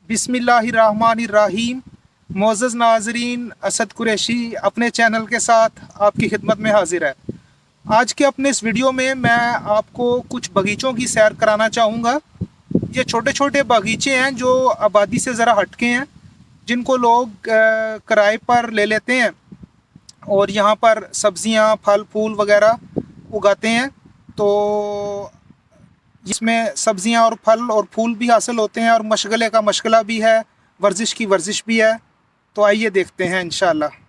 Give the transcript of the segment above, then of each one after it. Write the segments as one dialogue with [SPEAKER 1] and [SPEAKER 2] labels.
[SPEAKER 1] बिस्मिल्लाहिर्रहमानिर्रहीम। मोअज़्ज़ज़ नाज़रीन, असद कुरैशी अपने चैनल के साथ आपकी खिदमत में हाजिर है। आज के अपने इस वीडियो में मैं आपको कुछ बगीचों की सैर कराना चाहूँगा। ये छोटे छोटे बगीचे हैं जो आबादी से ज़रा हटके हैं, जिनको लोग किराए पर ले लेते हैं और यहाँ पर सब्जियाँ, फल फूल वगैरह उगाते हैं। तो इसमें सब्जियां और फल और फूल भी हासिल होते हैं और मशगले का मशगला भी है, वर्जिश की वर्जिश भी है। तो आइए देखते हैं इंशाल्लाह।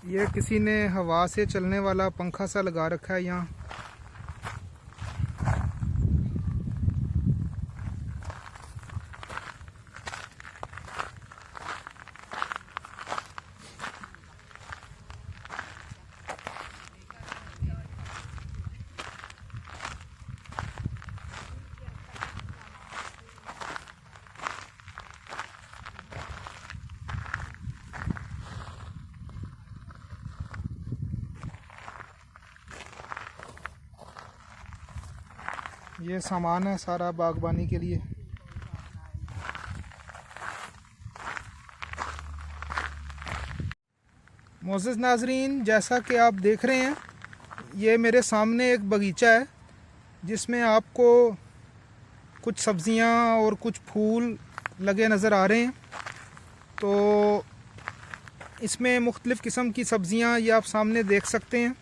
[SPEAKER 1] ये किसी ने हवा से चलने वाला पंखा सा लगा रखा है यहाँ। ये सामान है सारा बागबानी के लिए। मोअज़्ज़ज़ नाज़रीन, जैसा कि आप देख रहे हैं, ये मेरे सामने एक बगीचा है जिसमें आपको कुछ सब्ज़ियां और कुछ फूल लगे नज़र आ रहे हैं। तो इसमें मुख्तलिफ़ किस्म की सब्ज़ियां ये आप सामने देख सकते हैं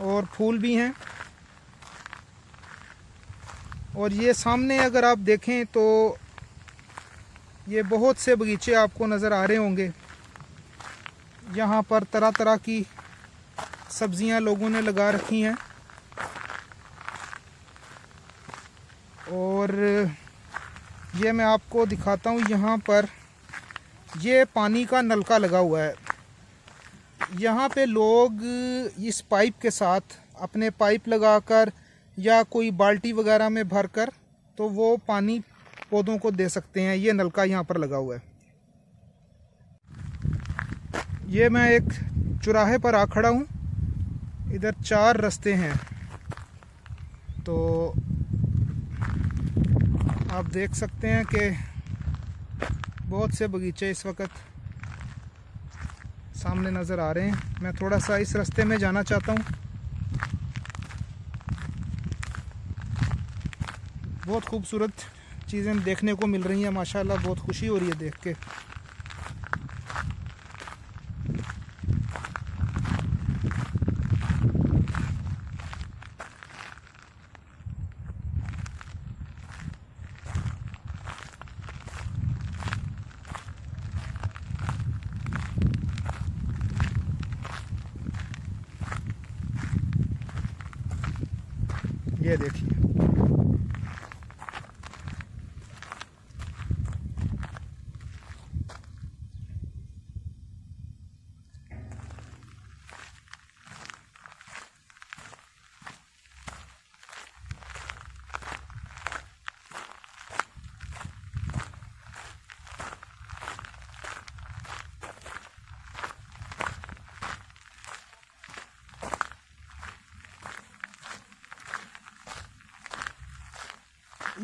[SPEAKER 1] और फूल भी हैं। और ये सामने अगर आप देखें तो ये बहुत से बगीचे आपको नज़र आ रहे होंगे। यहाँ पर तरह तरह की सब्ज़ियाँ लोगों ने लगा रखी हैं और ये मैं आपको दिखाता हूँ। यहाँ पर ये पानी का नलका लगा हुआ है। यहाँ पे लोग इस पाइप के साथ अपने पाइप लगाकर या कोई बाल्टी वगैरह में भरकर तो वो पानी पौधों को दे सकते हैं। ये नलका यहाँ पर लगा हुआ है। ये मैं एक चौराहे पर आ खड़ा हूँ। इधर 4 रास्ते हैं, तो आप देख सकते हैं कि बहुत से बगीचे इस वक्त सामने नज़र आ रहे हैं। मैं थोड़ा सा इस रास्ते में जाना चाहता हूँ। बहुत खूबसूरत चीज़ें देखने को मिल रही हैं माशाल्लाह। बहुत खुशी हो रही है देख के। ये देखिए,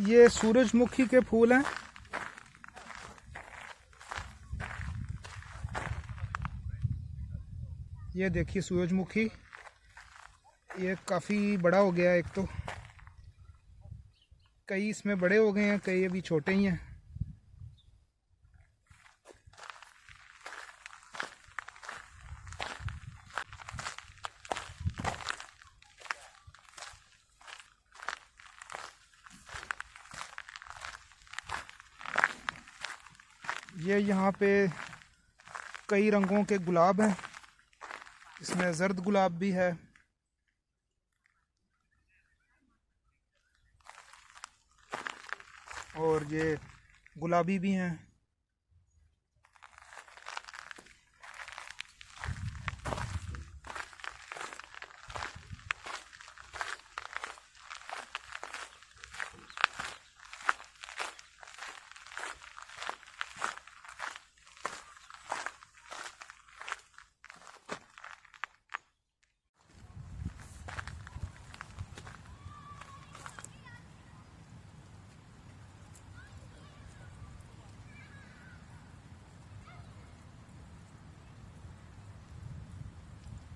[SPEAKER 1] ये सूरजमुखी के फूल हैं। ये देखिए सूरजमुखी, ये काफ़ी बड़ा हो गया है। एक तो कई इसमें बड़े हो गए हैं, कई अभी छोटे ही हैं। ये यहाँ पे कई रंगों के गुलाब हैं, इसमें जर्द गुलाब भी है, और ये गुलाबी भी हैं।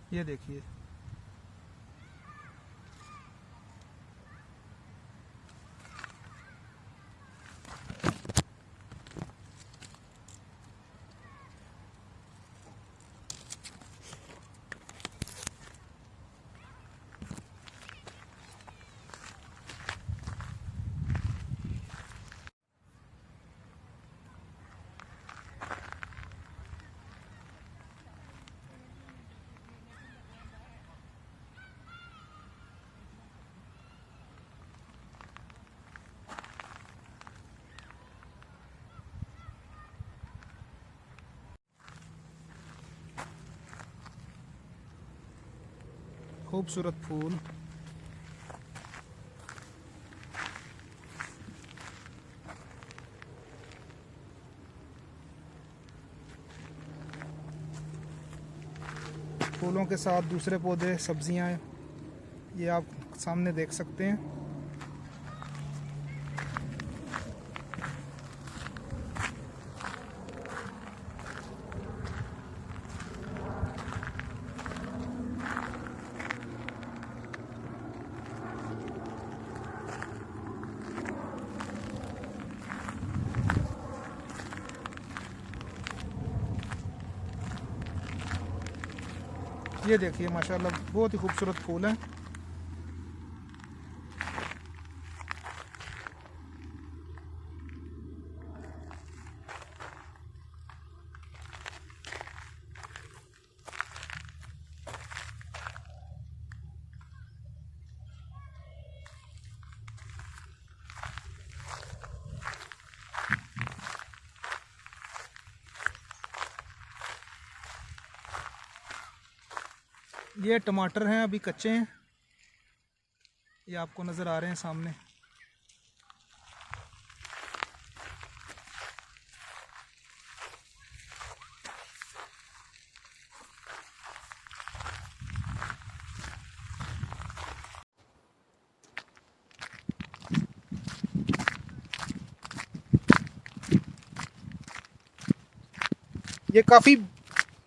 [SPEAKER 1] ये देखिए, खूबसूरत फूल। फूलों के साथ दूसरे पौधे, सब्जियां, ये आप सामने देख सकते हैं। ये देखिए माशाल्लाह बहुत ही खूबसूरत फूल है। ये टमाटर हैं, अभी कच्चे हैं, ये आपको नज़र आ रहे हैं सामने। ये काफ़ी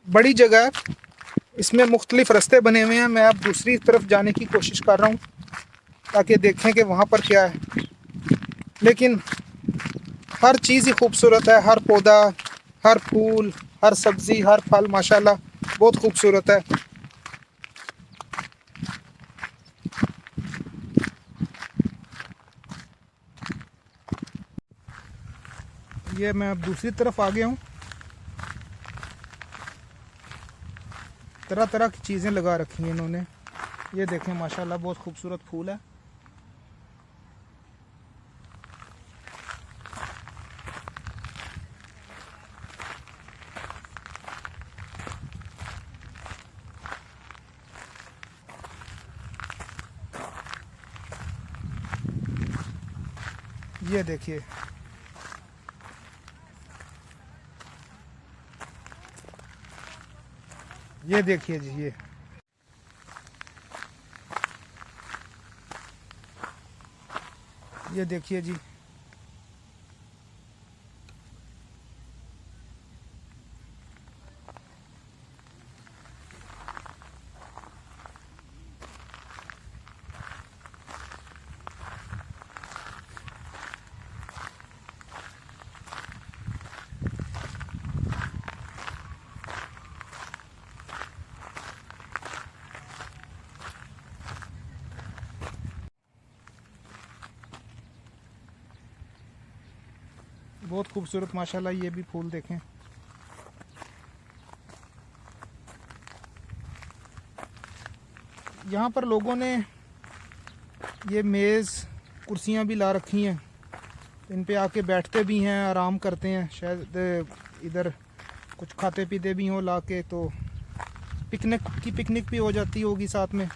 [SPEAKER 1] बड़ी जगह है, इसमें मुख्तलिफ रास्ते बने हुए हैं। मैं अब दूसरी तरफ जाने की कोशिश कर रहा हूँ ताकि देखें कि वहाँ पर क्या है। लेकिन हर चीज़ ही खूबसूरत है, हर पौधा, हर फूल, हर सब्ज़ी, हर फल माशाल्लाह बहुत खूबसूरत है। ये मैं अब दूसरी तरफ आ गया हूँ। तरह तरह की चीज़ें लगा रखी हैं इन्होंने। ये देखें माशाल्लाह बहुत खूबसूरत फूल है। ये देखिए, ये देखिए जी, ये देखिए जी, बहुत खूबसूरत माशाल्लाह। ये भी फूल देखें। यहाँ पर लोगों ने ये मेज़ कुर्सियाँ भी ला रखी हैं, इन पे आके बैठते भी हैं, आराम करते हैं। शायद इधर कुछ खाते पीते भी हों ला के, तो पिकनिक भी हो जाती होगी साथ में।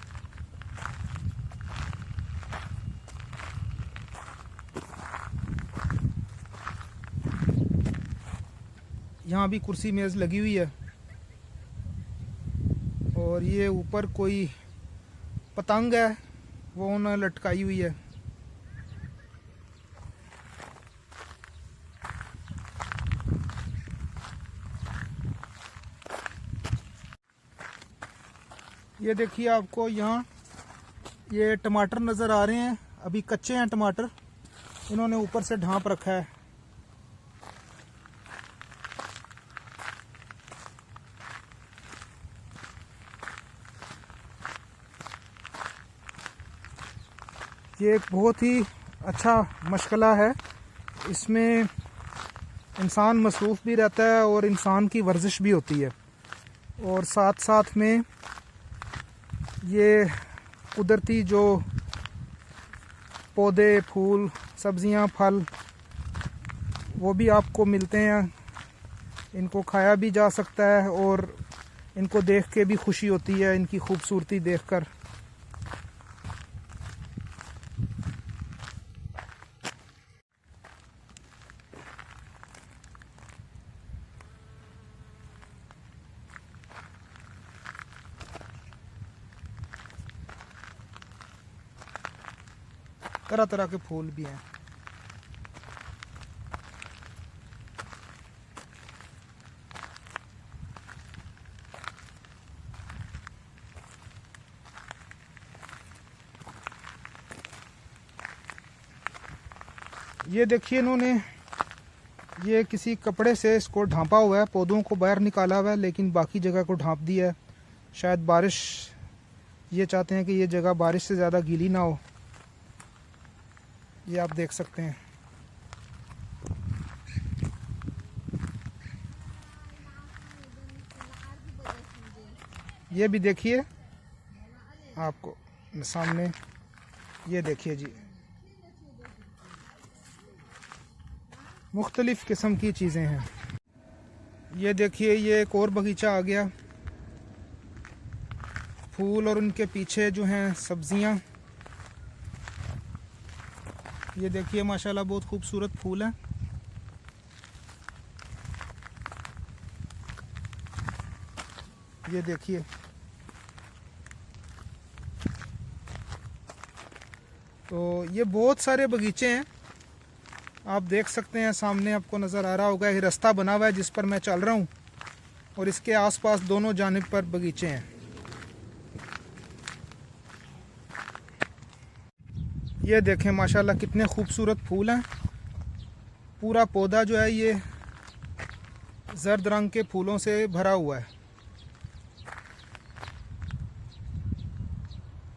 [SPEAKER 1] यहाँ भी कुर्सी मेज़ लगी हुई है और ये ऊपर कोई पतंग है वो उन्होंने लटकाई हुई है। ये देखिए आपको यहाँ ये टमाटर नज़र आ रहे हैं, अभी कच्चे हैं टमाटर, इन्होंने ऊपर से ढांप रखा है। ये एक बहुत ही अच्छा मशगला है, इसमें इंसान मसरूफ़ भी रहता है और इंसान की वर्जिश भी होती है, और साथ साथ में ये कुदरती जो पौधे, फूल, सब्जियां, फल वो भी आपको मिलते हैं। इनको खाया भी जा सकता है और इनको देख के भी खुशी होती है, इनकी खूबसूरती देखकर। तरह तरह के फूल भी हैं। ये देखिए इन्होंने ये किसी कपड़े से इसको ढांपा हुआ है, पौधों को बाहर निकाला हुआ है लेकिन बाकी जगह को ढांप दिया है। शायद बारिश, ये चाहते हैं कि ये जगह बारिश से ज़्यादा गीली ना हो। ये आप देख सकते हैं। ये भी देखिए आपको सामने, ये देखिए जी, मुख्तलिफ़ किस्म की चीज़ें हैं। ये देखिए ये एक और बगीचा आ गया, फूल और उनके पीछे जो हैं सब्जियां। ये देखिए माशाल्लाह बहुत खूबसूरत फूल हैं। ये देखिए तो ये बहुत सारे बगीचे हैं, आप देख सकते हैं। सामने आपको नज़र आ रहा होगा ये रास्ता बना हुआ है जिस पर मैं चल रहा हूँ, और इसके आसपास दोनों जानिब पर बगीचे हैं। ये देखें माशाल्लाह कितने खूबसूरत फूल हैं। पूरा पौधा जो है ये जर्द रंग के फूलों से भरा हुआ है।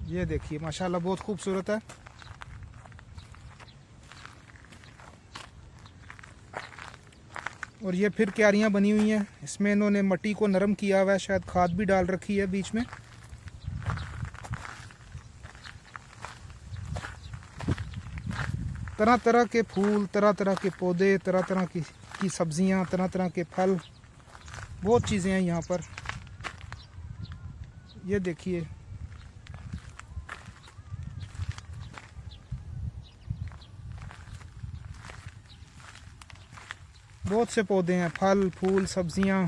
[SPEAKER 1] ये देखिए माशाल्लाह बहुत खूबसूरत है। और ये फिर क्यारियां बनी हुई हैं, इसमें इन्होंने मिट्टी को नरम किया हुआ है, शायद खाद भी डाल रखी है बीच में। तरह तरह के फूल, तरह तरह के पौधे, तरह तरह की सब्जियां, तरह तरह के फल, बहुत चीज़ें हैं यहाँ पर। ये देखिए बहुत से पौधे हैं, फल, फूल, सब्जियां।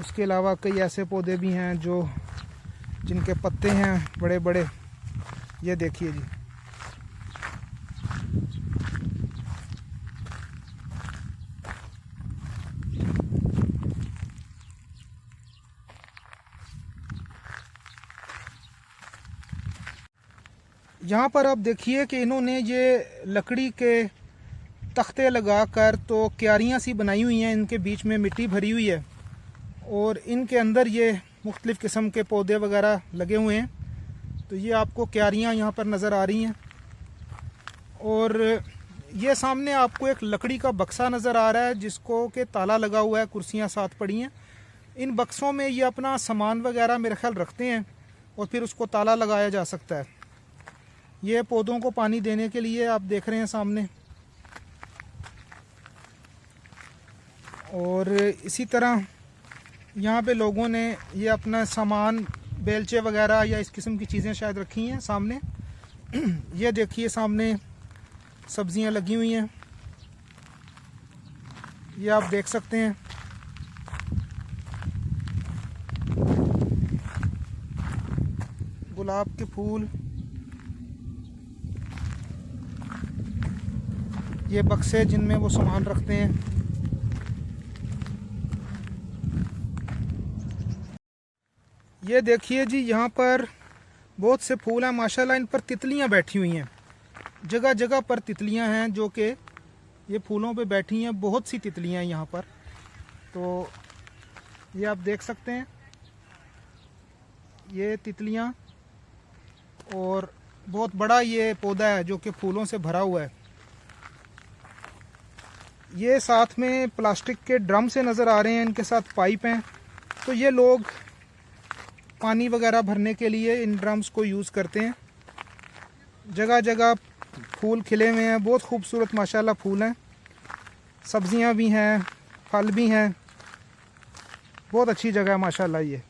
[SPEAKER 1] उसके अलावा कई ऐसे पौधे भी हैं जो जिनके पत्ते हैं बड़े बड़े। ये देखिए जी, यहाँ पर आप देखिए कि इन्होंने ये लकड़ी के तख्ते लगाकर तो क्यारियाँ सी बनाई हुई हैं, इनके बीच में मिट्टी भरी हुई है और इनके अंदर ये मुख्तलिफ़ किस्म के पौधे वगैरह लगे हुए हैं। तो ये आपको क्यारियाँ यहाँ पर नज़र आ रही हैं। और ये सामने आपको एक लकड़ी का बक्सा नज़र आ रहा है जिसको के ताला लगा हुआ है, कुर्सियाँ साथ पड़ी हैं। इन बक्सों में ये अपना सामान वगैरह मेरे ख्याल रखते हैं। और फिर उसको ताला लगाया जा सकता है। ये पौधों को पानी देने के लिए आप देख रहे हैं सामने। और इसी तरह यहाँ पे लोगों ने ये अपना सामान, बेलचे वगैरह या इस किस्म की चीज़ें शायद रखी हैं सामने। ये देखिए सामने सब्जियां लगी हुई हैं, ये आप देख सकते हैं। गुलाब के फूल, ये बक्से जिनमें वो सामान रखते हैं। ये देखिए जी, यहाँ पर बहुत से फूल हैं माशाल्लाह। इन पर तितलियाँ बैठी हुई हैं, जगह जगह पर तितलियाँ हैं जो कि ये फूलों पे बैठी हैं। बहुत सी तितलियाँ हैं यहाँ पर। तो ये आप देख सकते हैं, ये तितलियाँ। और बहुत बड़ा ये पौधा है जो कि फूलों से भरा हुआ है। ये साथ में प्लास्टिक के ड्रम से नज़र आ रहे हैं, इनके साथ पाइप हैं। तो ये लोग पानी वगैरह भरने के लिए इन ड्रम्स को यूज़ करते हैं। जगह जगह फूल खिले हुए हैं, बहुत खूबसूरत माशाल्लाह फूल हैं। सब्जियां भी हैं, फल भी हैं। बहुत अच्छी जगह है माशाल्लाह ये।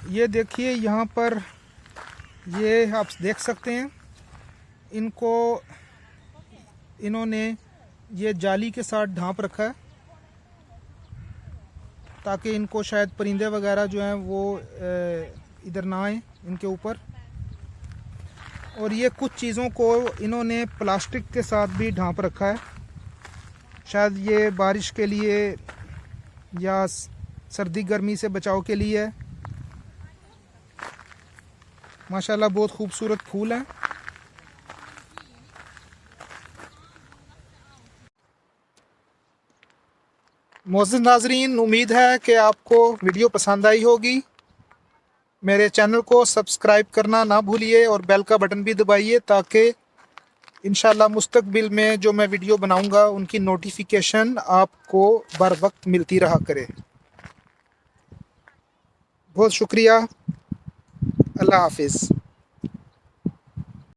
[SPEAKER 1] ये देखिए यहाँ पर, ये आप देख सकते हैं, इनको इन्होंने ये जाली के साथ ढांप रखा है ताकि इनको शायद परिंदे वगैरह जो हैं वो इधर ना आए इनके ऊपर। और ये कुछ चीज़ों को इन्होंने प्लास्टिक के साथ भी ढांप रखा है, शायद ये बारिश के लिए या सर्दी गर्मी से बचाव के लिए है। माशाल्लाह बहुत खूबसूरत फूल हैं। मोअज़्ज़िज़ नाज़रीन, उम्मीद है कि आपको वीडियो पसंद आई होगी। मेरे चैनल को सब्सक्राइब करना ना भूलिए और बेल का बटन भी दबाइए ताकि इंशाल्लाह मुस्तकबिल में जो मैं वीडियो बनाऊंगा उनकी नोटिफिकेशन आपको बर वक्त मिलती रहा करे। बहुत शुक्रिया। अल्लाह हाफिज़।